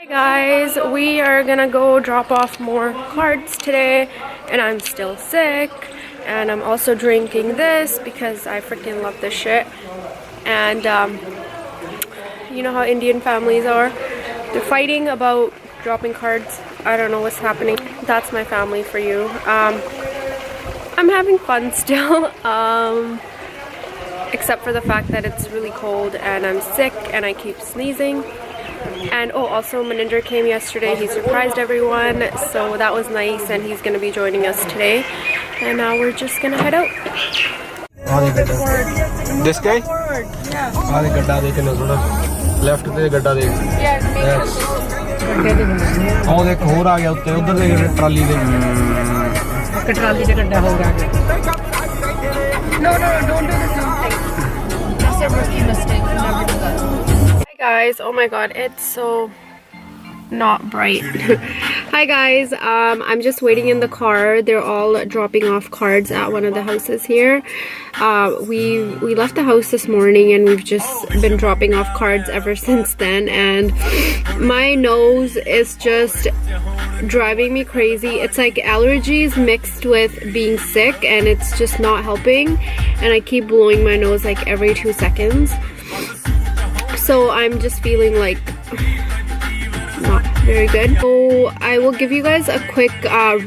Hey guys, we are gonna go drop off more cards today, and I'm still sick, and I'm also drinking this because I freaking love this shit. And you know how Indian families are, they're fighting about dropping cards. I don't know what's happening. That's my family for you. I'm having fun still, except for the fact that it's really cold and I'm sick and I keep sneezing. And oh, also Maninder came yesterday. He surprised everyone, so that was nice, and he's gonna be joining us today. And now we're just gonna head out. This guy? Yeah. Left te gadda dekh. Yeah, ਉਹ ਦੇਖ ਹੋਰ ਆ ਗਿਆ ਉੱਤੇ ਉਧਰ ਦੇ trolley ਦੇ ਇੱਕ ਟਰਾਲੀ ਤੇ ਗੱਡਾ ਹੋਰ ਆ ਗਿਆ No, don't do the Zoom thing. That's a rookie mistake. We never do that. Hi guys, oh my god, it's so not bright. Hi guys, I'm just waiting in the car. They're all dropping off cards at one of the houses here. We left the house this morning and we've just been dropping off cards ever since then, and my nose is just driving me crazy. It's like allergies mixed with being sick, and it's just not helping, and I keep blowing my nose like every 2 seconds. So I'm just feeling like not very good. So I will give you guys a quick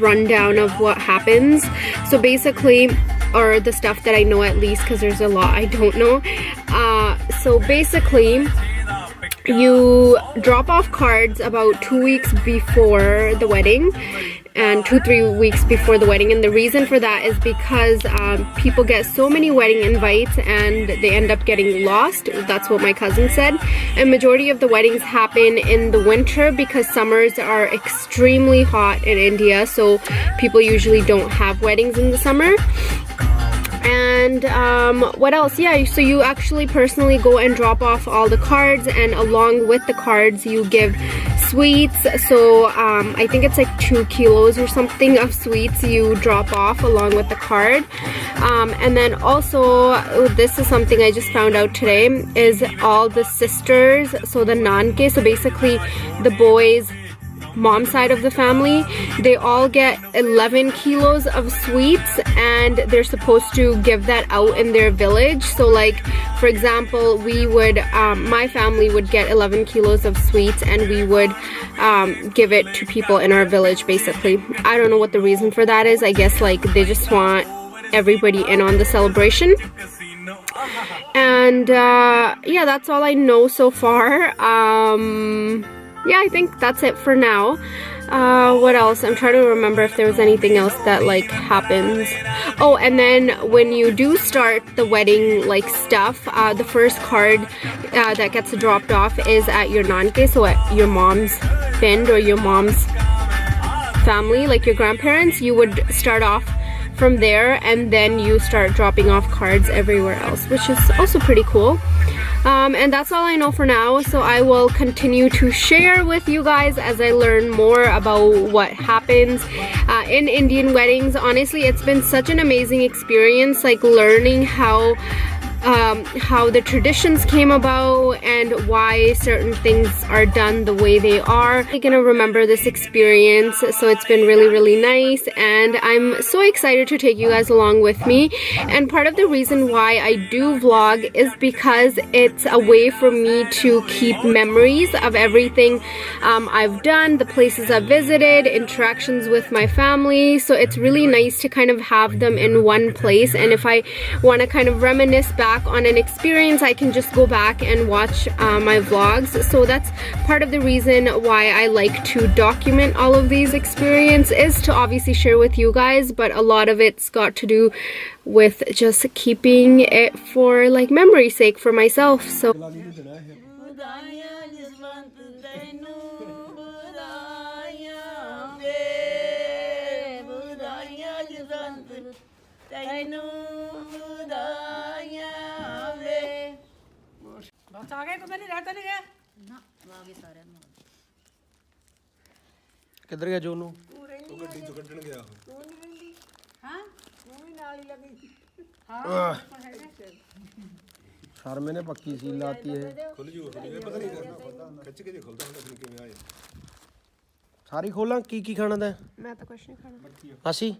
rundown of what happens. So basically, or the stuff that I know at least, because there's a lot I don't know. So basically, you drop off cards about 2 weeks before the wedding, and 2-3 weeks before the wedding, and the reason for that is because people get so many wedding invites and they end up getting lost. That's what my cousin said. And majority of the weddings happen in the winter because summers are extremely hot in India, so people usually don't have weddings in the summer. And what else? Yeah, so you actually personally go and drop off all the cards, and along with the cards you give sweets. So I think it's like 2 kilos or something of sweets you drop off along with the card. And then also, this is something I just found out today, is all the sisters, so the nanke, so basically the boys' mom side of the family, they all get 11 kilos of sweets, and they're supposed to give that out in their village. So like, for example, we would my family would get 11 kilos of sweets, and we would give it to people in our village basically. I don't know what the reason for that is. I guess like they just want everybody in on the celebration. And yeah, that's all I know so far. Yeah, I think that's it for now. What else? I'm trying to remember if there was anything else that like happens. Oh, and then when you do start the wedding like stuff, the first card that gets dropped off is at your nanke, so at your mom's pind or your mom's family, like your grandparents. You would start off from there, and then you start dropping off cards everywhere else, which is also pretty cool. And that's all I know for now, so I will continue to share with you guys as I learn more about what happens in Indian weddings. Honestly, it's been such an amazing experience, like learning how the traditions came about and why certain things are done the way they are. I'm gonna remember this experience, so it's been really nice, and I'm so excited to take you guys along with me. And part of the reason why I do vlog is because it's a way for me to keep memories of everything I've done, the places I've visited, interactions with my family. So it's really nice to kind of have them in one place, and if I want to kind of reminisce back on an experience, I can just go back and watch my vlogs. So that's part of the reason why I like to document all of these experiences, is to obviously share with you guys, but a lot of it's got to do with just keeping it for like memory's sake for myself. So ਬਸ ਆ ਗਏ ਕੋਈ ਨਹੀਂ ਰਹਿਤਾ ਨਹੀਂ ਗਿਆ ਨਾ ਆ ਗਏ ਸਾਰਿਆਂ ਨੂੰ ਕਿੱਧਰ ਗਿਆ ਜੋਨੂ ਉਹ ਗੱਡੀ ਚੋਂ ਕੱਢਣ ਗਿਆ ਉਹ ਨਹੀਂ ਰਹਿੰਦੀ ਹਾਂ ਉਹ ਵੀ ਨਾਲ ਹੀ ਲੱਗੀ ਹਾਂ शर्मे ने पक्की सील लाती है खुल जू पता नहीं खिंच के जो खुलता है किਵੇਂ आए ਸਾਰੀ ਖੋਲਾਂ ਕੀ ਖਾਣਾ ਦਾ ਮੈਂ ਤਾਂ ਕੁਛ ਨਹੀਂ ਖਾਣਾ। ਅਸੀਂ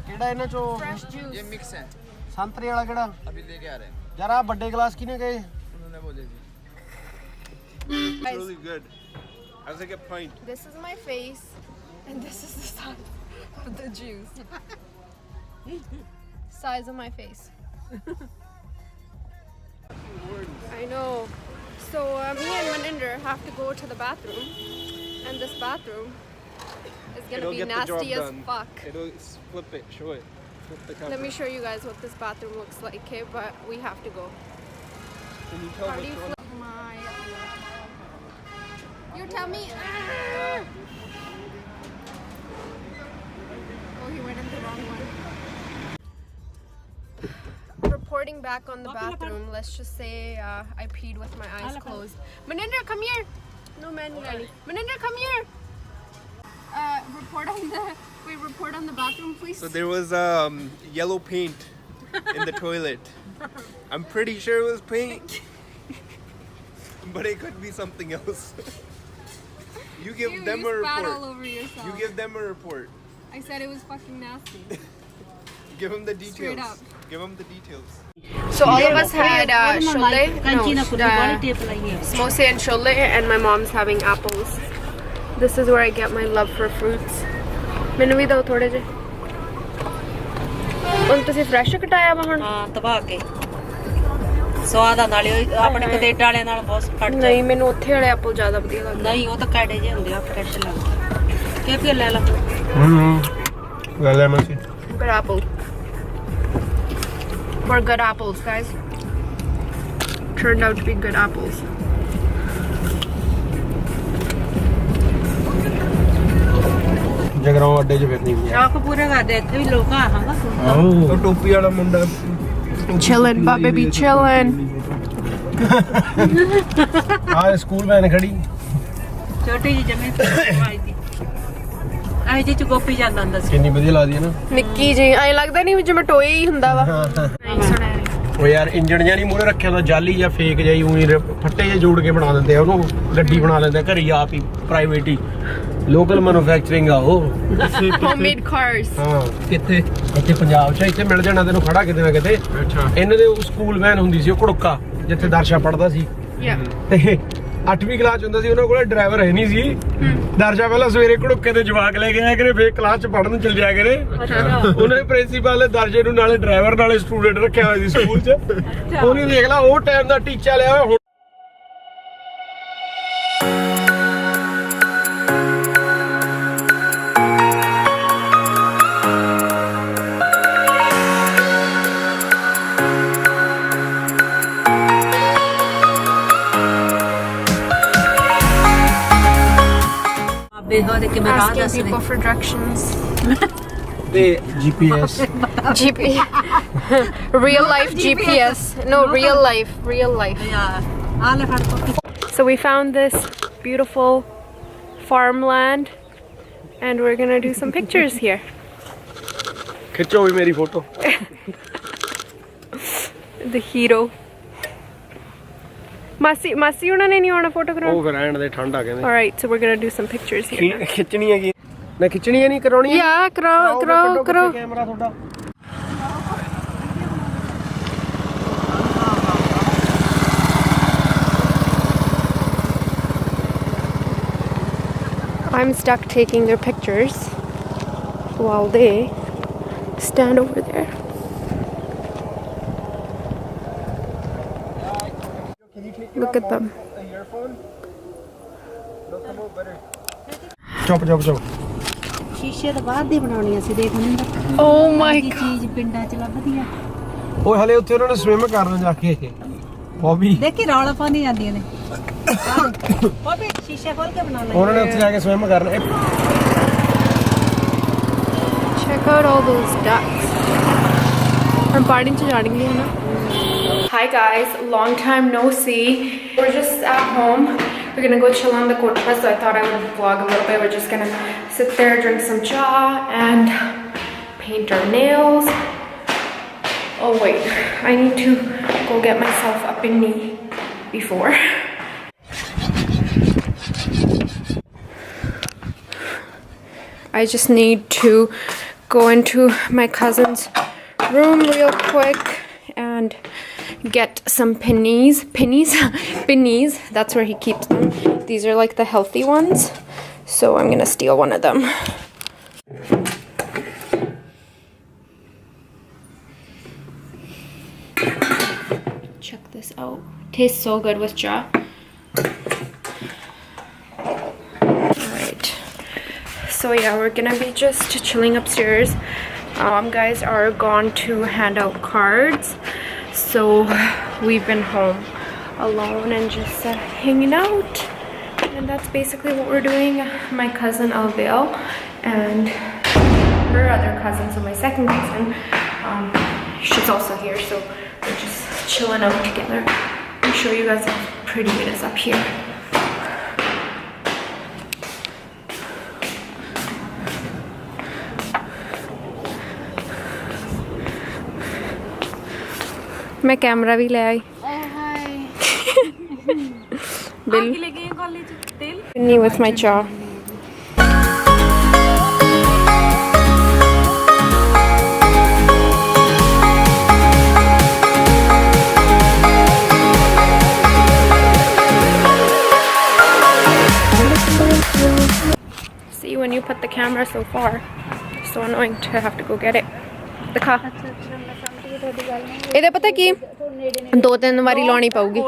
ਕਿਹੜਾ ਇਹਨਾਂ ਚੋਂ ਫਰੈਸ਼ ਜੂਸ ये मिक्स है ਸੰਤਰੇ ਵਾਲਾ ਕਿਹੜਾ अभी लेके आ रहे हैं ਯਾਰ ਆ ਵੱਡੇ ਗਲਾਸ ਕਿਨੇ ਗਏ उन्होंने बोले जी It's really good. I was like a pint. This is my face and this is the size of the juice. Size of my face. I know. So me and Maninder have to go to the bathroom, and this bathroom is gonna be nasty as fuck. It'll flip it, show it. Flip the cover. Let me show you guys what this bathroom looks like, okay? But we have to go. Can you tell How do which you one? flip my? You tell me. Oh, he went in the wrong one. Reporting back on the bathroom. Let's just say I peed with my eyes closed. Maninder, come here. No man, Rani. Maninder, come here. Report on the bathroom, please. So there was yellow paint in the toilet. I'm pretty sure it was paint, but it could be something else. You give them you a spat report. all over yourself. You give them a report. I said it was fucking nasty. Give them the details. Straight up. Give them the details. So all of us had samosa and chole, and my mom's having apples. This is where I get my love for fruits. ਮੈਨੂੰ ਵੀ ਦਿਓ ਥੋੜੇ ਜਿਹੇ। ਹੁਣ ਤੁਸੀਂ fresh ਕਟਾਇਆ ਵਾ ਹੁਣ? ਹਾਂ ਤਬਾ ਕੇ ਸਵਾਦ ਆ ਨਾਲੇ ਆਪਣੇ ਕੈਨੇਡਾ ਵਾਲਿਆਂ ਨਾਲ ਬਹੁਤ ਫਰਕ ਨਹੀਂ ਮੈਨੂੰ ਉੱਥੇ ਵਾਲੇ ਐਪਲ ਜ਼ਿਆਦਾ ਵਧੀਆ ਲੱਗਦੇ। ਨਹੀਂ ਉਹ ਤਾਂ ਕਾੜੇ ਜਿਹੇ ਹੁੰਦੇ ਆ ਫਰੈਸ਼ ਲੱਗਦੇ ਕੀ ਫਿਰ ਲੈ ਲਾ ਲੈ ਲੈ ਮਾਸੀ Good apple. We're good apples, guys. Turned out to be good apples. Jagraon ਅੱਡੇ 'ਚ ਫਿਰਨੀ ਵੀ ਸ਼ੌਕ ਪੂਰੇ ਕਰਦੇ ਇੱਥੇ ਵੀ ਲੋਕ ਆਹਾਂਗਾ ਉਹ ਟੋਪੀ ਵਾਲਾ ਮੁੰਡਾ Chillin', Baba be chillin'. ਆ ਸਕੂਲ ਵੈਨ ਖੜੀ ਛੋਟੀ ਜਿਹੀ ਜਮੇ ਆਈ ਦੀ ਆਈ ਜੀ ਚ ਗੋਪੀ ਜਾਂਦਾ ਹੁੰਦਾ ਸੀ ਕਿੰਨੀ ਵਧੀਆ ਲੱਗਦੀ ਹੈ ਨਾ ਨਿੱਕੀ ਜੀ ਐ ਲੱਗਦਾ ਨਹੀਂ ਜਿਵੇਂ ਟੋਏ ਹੀ ਹੁੰਦਾ ਵਾ। ਨਹੀਂ ਸੁਣਿਆ ਉਹ ਯਾਰ ਇੰਜਣ ਜਿਹਾ ਨਹੀਂ ਮੂਹਰੇ ਰੱਖਿਆ ਹੁੰਦਾ ਜਾਲੀ ਜਾਂ ਫੇਕ ਜਾਈ ਉਹੀ ਫੱਟੇ ਜਿਹੇ ਜੋੜ ਕੇ ਬਣਾ ਦਿੰਦੇ ਆ ਉਹਨੂੰ ਗੱਡੀ ਬਣਾ ਲੈਂਦੇ ਆ ਘਰੀ ਆਪ ਹੀ ਪ੍ਰਾਈਵੇਟ ਹੀ ਲੋਕਲ ਮੈਨੂਫੈਕਚਰਿੰਗ ਆ ਉਹ homemade cars. ਹਾਂ ਕਿੱਥੇ ਇੱਥੇ ਪੰਜਾਬ 'ਚ ਇੱਥੇ ਮਿਲ ਜਾਣਾ ਤੈਨੂੰ ਖੜਾ ਕਿਤੇ ਨਾ ਕਿਤੇ ਅੱਛਾ ਇਹਨਾਂ ਦੇ ਸਕੂਲ ਵੈਨ ਹੁੰਦੀ ਸੀ ਉਹ ਘੜੁੱਕਾ ਜਿੱਥੇ ਦਰਸ਼ਾ ਪੜਦਾ ਸੀ Yeah. ਤੇ 8ਵੀਂ ਕਲਾਸ ਹੁੰਦਾ ਸੀ ਉਹਨਾਂ ਕੋਲ ਡਰਾਈਵਰ ਹੈ ਨਹੀਂ ਸੀ ਦਰਜਾ ਪਹਿਲਾਂ ਸਵੇਰੇ ਘੜੁੱਕੇ ਤੇ ਜਵਾਕ ਲੈ ਕੇ ਆਇਆ ਕਰੇ ਫੇਰ ਕਲਾਸ 'ਚ ਪੜਨ ਚਲ ਜਾਇਆ ਕਰੇ ਉਹਨੇ ਪ੍ਰਿੰਸੀਪਲ ਨੇ ਦਰਜੇ ਨੂੰ ਨਾਲੇ ਡਰਾਈਵਰ ਨਾਲੇ ਸਟੂਡੈਂਟ ਰੱਖਿਆ ਹੋਇਆ ਸੀ ਸਕੂਲ 'ਚ ਉਹਨੇ ਦੇਖ ਲਾ ਉਹ ਟਾਈਮ ਦਾ ਟੀਚਾ ਲਿਆ ਹੋਇਆ ਬੇਗਾ ਦੇ ਕਿਵੇਂ ਰਾਹ Asking ਦੱਸਦੇ people for directions. ਤੇ GPS Real life GPS. No, real life. ਆ ਲੈ ਫੜ ਪੱਕੀ So we found this beautiful farmland and we're gonna do some pictures here. ਖਿੱਚੋ ਵੀ ਮੇਰੀ ਫੋਟੋ The hero. Masi ਉਹਨਾਂ ਨੇ ਨਹੀਂ ਆਉਣਾ ਫੋਟੋ ਕਰਾਉਣ? ਉਹ ਫਿਰ ਐਂਡ ਦੇ ਠੰਡ ਆ ਕਹਿੰਦੇ Alright, so we're gonna do some pictures here. ਖਿੱਚਣੀ ਹੈਗੀ ਨਾ ਖਿੱਚਣੀ ਹੈ ਨਹੀਂ ਕਰਾਉਣੀ ਹੈ Yeah, ਕਰਾਓ ਕੈਮਰਾ ਤੁਹਾਡਾ I'm stuck taking their pictures while they stand over there. Look at them. ਚੁੱਪ ਸ਼ੀਸ਼ੇ ਤੋਂ ਬਾਅਦ ਦੀ ਬਣਾਉਣੀ ਅਸੀਂ ਦੇਖ ਲੈਂਦਾ Oh my god. ਚੀਜ਼ ਪਿੰਡਾਂ ਚ ਲੱਭਦੀ ਆ ਓਏ ਹਲੇ ਉੱਥੇ ਉਹਨਾਂ ਨੇ ਸਵਿਮ ਕਰਨਾ ਜਾ ਕੇ ਬੋਬੀ ਦੇਖੀ ਰੌਲਾ ਪਾਣੀ ਜਾਂਦੀਆਂ ਨੇ ਬੋਬੀ ਸ਼ੀਸ਼ੇ ਖੋਲ ਕੇ ਬਣਾ ਲੈ ਉਹਨਾਂ ਨੇ ਉੱਥੇ ਜਾ ਕੇ ਸਵਿਮ ਕਰਨਾ Check out all those ducks. I'm partying to जानेंगे है ना. Hi guys, long time no see. We're just at home. We're gonna go chill on the kotra, so I thought I would vlog a little bit. We're just gonna sit there, drink some cha, and paint our nails. Oh wait, I need to go get myself up in knee before. I just need to go into my cousin's room real quick and get some pennies. That's where he keeps them. These are like the healthy ones, so I'm gonna steal one of them. Check this out. Tastes so good with cha. Alright, so yeah, we're gonna be just chilling upstairs. Guys are gone to hand out cards, so we've been home alone and just hanging out, and that's basically what we're doing. My cousin Alvale and her other cousin, so my second cousin, she's also here, so we're just chilling out together. I'll show you guys how pretty it is up here. मैं camera भी ले आई bill with my jaw. See, when you put the camera so far, it's so annoying to have to go get it. दिखा ਇਹਦੇ ਪਤਾ ਕੀ 2-3 ਵਾਰੀ ਲਾਉਣੀ ਪਊਗੀ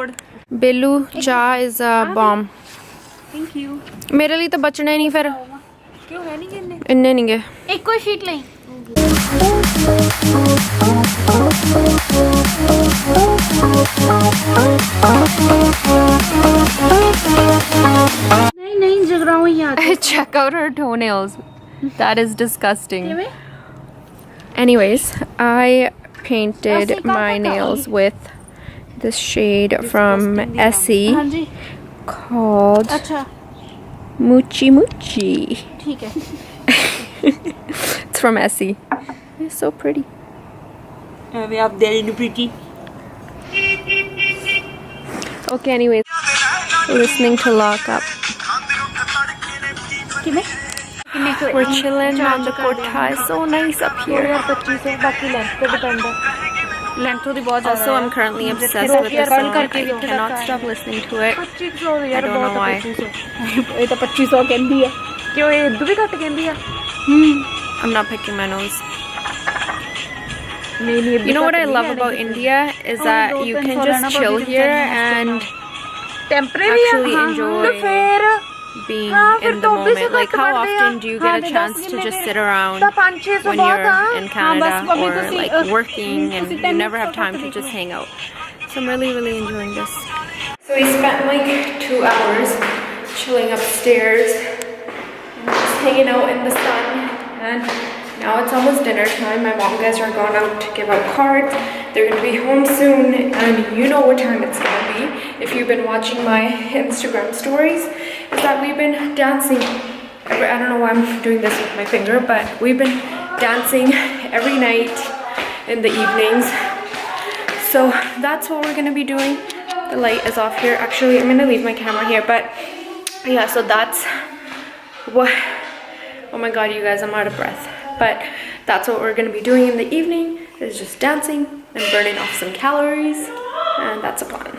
ਬੇਲੂ chai is a bomb thank you ਮੇਰੇ ਲਈ ਤਾਂ ਬਚਣੇ ਨਹੀਂ ਫਿਰ क्यों है नहीं गिनने ਇੰਨੇ ਨਹੀਂ ਗਏ एक और शीट ले नहीं जगराऊं यार check out her toenails. That is disgusting. Anyways, I painted my nails with this shade from Essie called Moochie Moochie. ठीक है It's from Essie. It's so pretty. अबे आप दे रही प्रीति Okay, anyways, listening to Lock Up. We're chilling on the कोठा. It's so nice up here. बाकी length पे depend है length तो बहुत ज्यादा Also, I'm currently obsessed with this song. I cannot stop listening to it. 2500 यार I don't know why. ये तो 2500 कहंदी है क्यों ये इदू भी घट कहंदी है I'm not picking my nose. You know what I love about India is that you can just chill here and temporary actually enjoy फिर being in the moment. Like, how often do you get a chance to just sit around when you're in Canada or like working and you never have time to just hang out? So I'm really, really enjoying this. So we spent like 2 hours chilling upstairs and just hanging out in the sun, and now it's almost dinner time. My mom guys are gone out to give out cards. They're gonna be home soon, and you know what time it's gonna be if you've been watching my Instagram stories, is that we've been dancing. I don't know why I'm doing this with my finger, but we've been dancing every night in the evenings. So that's what we're gonna be doing. The light is off here. Actually, I'm gonna leave my camera here, but yeah, so that's what, oh my god, you guys, I'm out of breath. But that's what we're gonna be doing in the evening, is just dancing and burning off some calories, and that's a plan.